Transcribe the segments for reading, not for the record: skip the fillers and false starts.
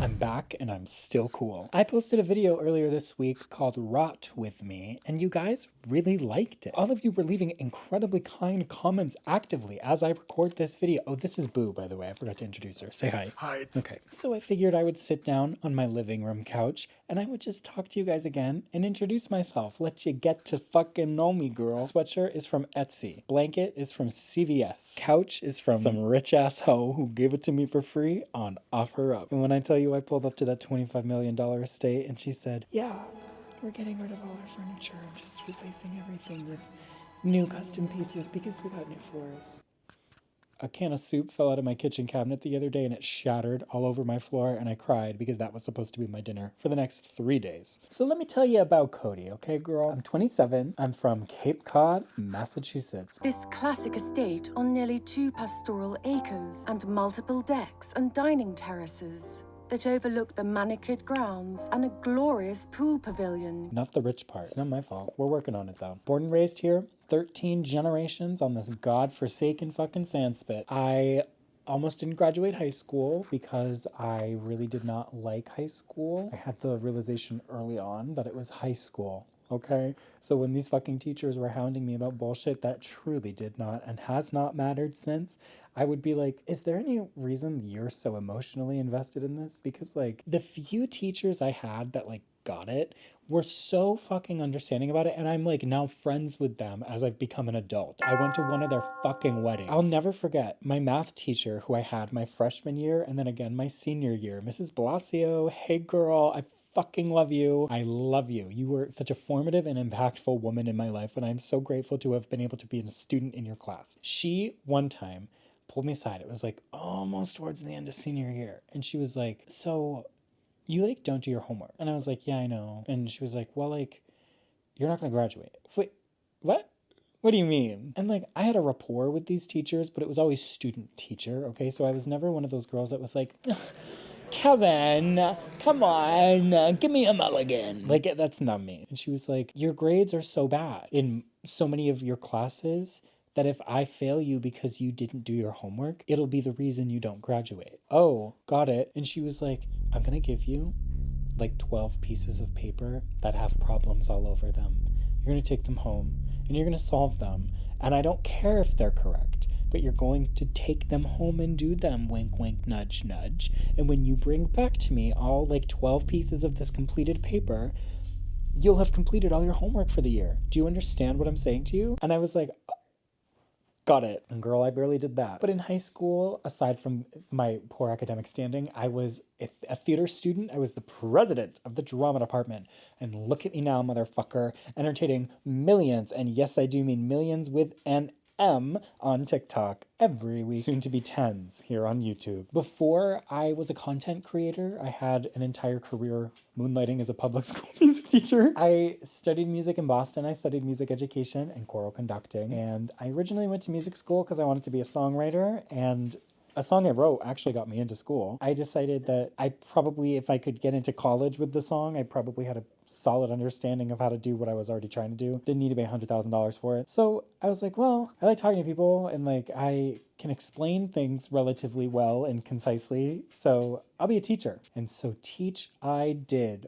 I'm back and I'm still cool. I posted a video earlier this week called Rot With Me, and you guys really liked it. All of you were leaving incredibly kind comments actively as I record this video. Oh, this is Boo, by the way. I forgot to introduce her. Say hi. Hi. Okay, so I figured I would sit down on my living room couch and I would just talk to you guys again and introduce myself. Let you get to fucking know me, girl. Sweatshirt is from Etsy. Blanket is from CVS. Couch is from some rich ass hoe who gave it to me for free on OfferUp. And when I tell you I pulled up to that $25 million estate and she said, yeah, we're getting rid of all our furniture and just replacing everything with new custom pieces because we got new floors. A can of soup fell out of my kitchen cabinet the other day and it shattered all over my floor and I cried because that was supposed to be my dinner for the next 3 days. So let me tell you about Cody, okay, girl? I'm 27. I'm from Cape Cod, Massachusetts. This classic estate on nearly 2 pastoral acres and multiple decks and dining terraces that overlook the manicured grounds and a glorious pool pavilion. Not the rich part. It's not my fault. We're working on it though. Born and raised here, 13 generations on this godforsaken fucking sandspit. I almost didn't graduate high school because I really did not like high school. I had the realization early on that it was high school. Okay, so when these fucking teachers were hounding me about bullshit that truly did not and has not mattered since, I would be like, is there any reason you're so emotionally invested in this? Because like the few teachers I had that like got it were so fucking understanding about it, and I'm like now friends with them as I've become an adult. I went to one of their fucking weddings. I'll never forget my math teacher who I had my freshman year and then again my senior year, Mrs. Blasio. Hey girl, I fucking love you. I love you. You were such a formative and impactful woman in my life, and I'm so grateful to have been able to be a student in your class. She, one time, pulled me aside. It was like almost towards the end of senior year. And she was like, so you like don't do your homework. And I was like, yeah, I know. And she was like, well, like, you're not going to graduate. Wait, what? What do you mean? And like, I had a rapport with these teachers, but it was always student teacher. Okay. So I was never one of those girls that was like, Kevin, come on, give me a mulligan. Like, that's not me. And she was like, your grades are so bad in so many of your classes that if I fail you because you didn't do your homework, it'll be the reason you don't graduate. Oh, got it. And she was like, I'm gonna give you like 12 pieces of paper that have problems all over them. You're gonna take them home and you're gonna solve them. And I don't care if they're correct, but you're going to take them home and do them, wink, wink, nudge, nudge. And when you bring back to me all like 12 pieces of this completed paper, you'll have completed all your homework for the year. Do you understand what I'm saying to you? And I was like, got it. And girl, I barely did that. But in high school, aside from my poor academic standing, I was a theater student. I was the president of the drama department. And look at me now, motherfucker, entertaining millions, and yes, I do mean millions with an M, on TikTok every week, soon to be tens here on YouTube. Before I was a content creator, I had an entire career moonlighting as a public school music teacher. I studied music in Boston. I studied music education and choral conducting. And I originally went to music school because I wanted to be a songwriter, and a song I wrote actually got me into school. I decided that I probably, if I could get into college with the song, I probably had a solid understanding of how to do what I was already trying to do. Didn't need to pay $100,000 for it. So I was like, well, I like talking to people and like I can explain things relatively well and concisely. So I'll be a teacher. And so teach I did.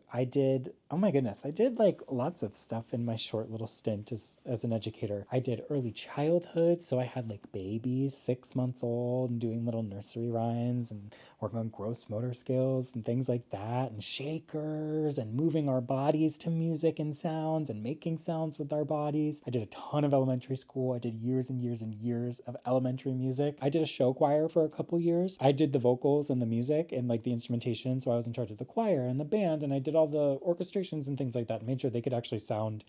Oh my goodness, I did like lots of stuff in my short little stint as an educator. I did early childhood. So I had like babies, 6 months old, and doing little nursery rhymes and working on gross motor skills and things like that, and shakers and moving our bodies to music and sounds and making sounds with our bodies. I did a ton of elementary school. I did years and years and years of elementary music. I did a show choir for a couple years. I did the vocals and the music and like the instrumentation. So I was in charge of the choir and the band, and I did all the orchestrations and things like that, made sure they could actually sound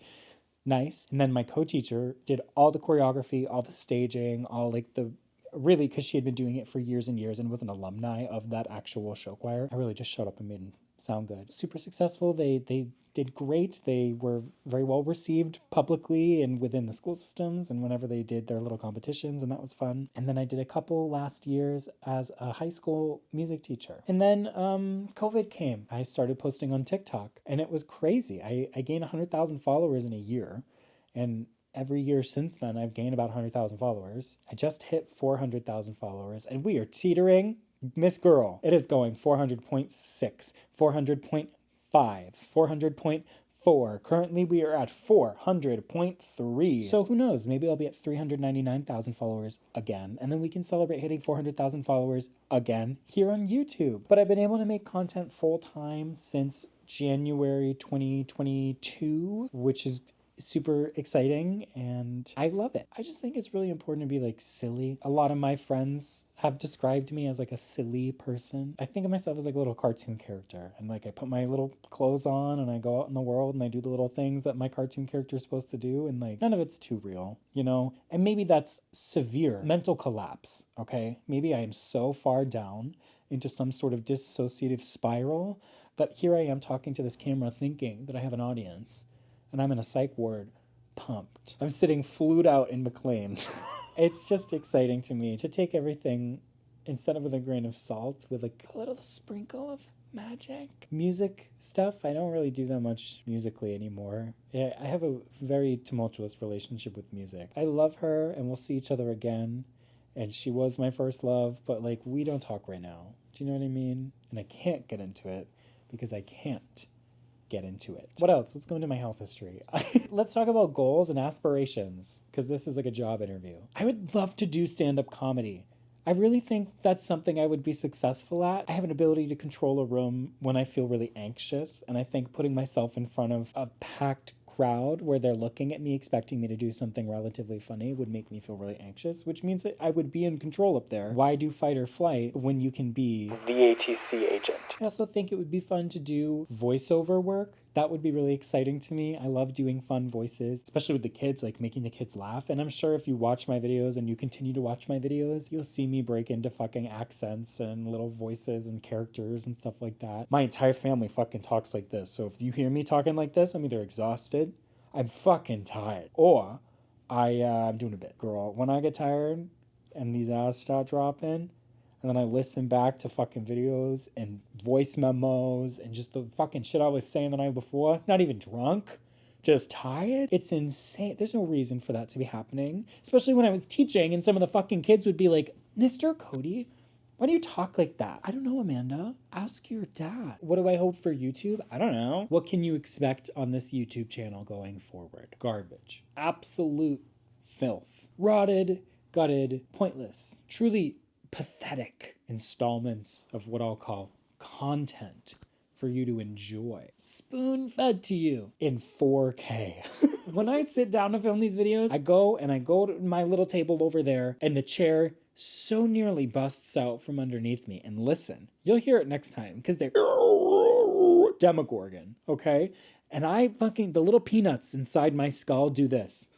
nice. And then my co-teacher did all the choreography, all the staging, all like the really, because she had been doing it for years and years and was an alumni of that actual show choir. I really just showed up and made them sound good. Super successful. They did great. They were very well received publicly and within the school systems and whenever they did their little competitions, and that was fun. And then I did a couple last years as a high school music teacher. And then COVID came. I started posting on TikTok and it was crazy. I gained 100,000 followers in a year, and every year since then I've gained about 100,000 followers. I just hit 400,000 followers and we are teetering Miss Girl, it is going 400.6, 400.5, 400.4. Currently, we are at 400.3. So who knows? Maybe I'll be at 399,000 followers again, and then we can celebrate hitting 400,000 followers again here on YouTube. But I've been able to make content full time since January 2022, which is super exciting and I love it. I just think it's really important to be like silly. A lot of my friends have described me as like a silly person. I think of myself as like a little cartoon character, and like I put my little clothes on and I go out in the world and I do the little things that my cartoon character is supposed to do, and like none of it's too real, you know? And maybe that's severe mental collapse, okay? Maybe I am so far down into some sort of dissociative spiral that here I am talking to this camera thinking that I have an audience, and I'm in a psych ward, pumped. I'm sitting flued out in McLean. It's just exciting to me to take everything, instead of with a grain of salt, with like a little sprinkle of magic. Music stuff, I don't really do that much musically anymore. Yeah, I have a very tumultuous relationship with music. I love her and we'll see each other again. And she was my first love, but like we don't talk right now. Do you know what I mean? And I can't get into it because I can't get into it. What else? Let's go into my health history. Let's talk about goals and aspirations, because this is like a job interview. I would love to do stand-up comedy. I really think that's something I would be successful at. I have an ability to control a room when I feel really anxious, and I think putting myself in front of a packed crowd where they're looking at me expecting me to do something relatively funny would make me feel really anxious, which means that I would be in control up there. Why do fight or flight when you can be the ATC agent? I also think it would be fun to do voiceover work. That would be really exciting to me. I love doing fun voices, especially with the kids, like making the kids laugh. And I'm sure if you watch my videos and you continue to watch my videos, you'll see me break into fucking accents and little voices and characters and stuff like that. My entire family fucking talks like this. So if you hear me talking like this, I'm either exhausted, I'm fucking tired, or I'm doing a bit. Girl, when I get tired and these ads start dropping, and then I listen back to fucking videos and voice memos and just the fucking shit I was saying the night before, not even drunk, just tired. It's insane. There's no reason for that to be happening, especially when I was teaching and some of the fucking kids would be like, Mr. Cody, why do you talk like that? I don't know, Amanda. Ask your dad. What do I hope for YouTube? I don't know. What can you expect on this YouTube channel going forward? Garbage. Absolute filth. Rotted, gutted, pointless. Truly pathetic installments of what I'll call content for you to enjoy. Spoon-fed to you in 4K. When I sit down to film these videos, I go to my little table over there, and the chair so nearly busts out from underneath me. And listen, you'll hear it next time, because they're Demogorgon, okay? And the little peanuts inside my skull do this.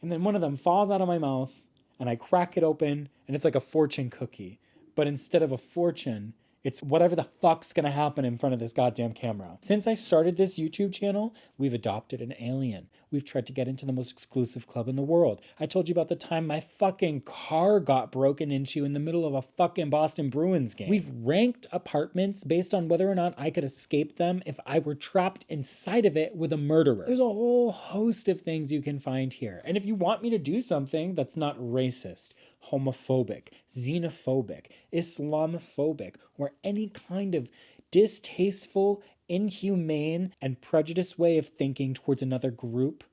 And then one of them falls out of my mouth, and I crack it open, and it's like a fortune cookie. But instead of a fortune, it's whatever the fuck's gonna happen in front of this goddamn camera. Since I started this YouTube channel, we've adopted an alien. We've tried to get into the most exclusive club in the world. I told you about the time my fucking car got broken into in the middle of a fucking Boston Bruins game. We've ranked apartments based on whether or not I could escape them if I were trapped inside of it with a murderer. There's a whole host of things you can find here. And if you want me to do something that's not racist, homophobic, xenophobic, Islamophobic, or any kind of distasteful, inhumane, and prejudiced way of thinking towards another group,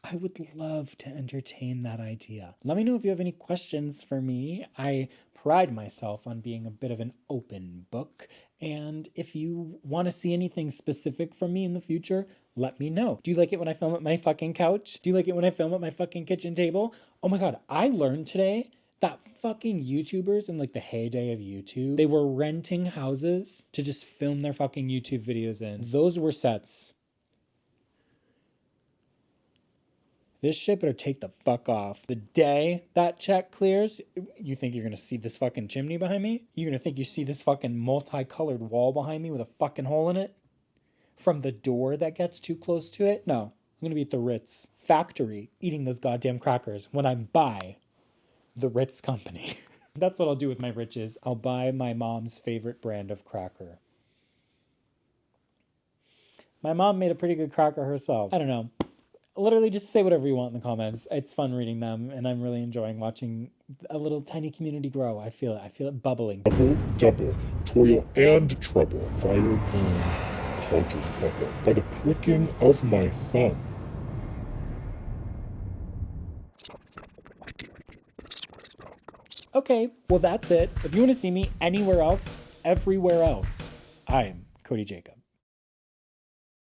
I would love to entertain that idea. Let me know if you have any questions for me. I pride myself on being a bit of an open book, and if you want to see anything specific from me in the future, let me know. Do you like it when I film at my fucking couch? Do you like it when I film at my fucking kitchen table? Oh my god, I learned today that fucking YouTubers in like the heyday of YouTube, they were renting houses to just film their fucking YouTube videos in. Those were sets. This shit better take the fuck off. The day that check clears, you think you're gonna see this fucking chimney behind me? You're gonna think you see this fucking multicolored wall behind me with a fucking hole in it? From the door that gets too close to it? No, I'm gonna be at the Ritz factory eating those goddamn crackers when I buy the Ritz company. That's what I'll do with my riches. I'll buy my mom's favorite brand of cracker. My mom made a pretty good cracker herself. I don't know. Literally just say whatever you want in the comments. It's fun reading them, and I'm really enjoying watching a little tiny community grow. I feel it bubbling. Double, toil and trouble, fire burn, cauldron bubble, by the pricking of my thumb. Okay, well that's it. If you want to see me anywhere else, everywhere else, I'm Cody Jacob.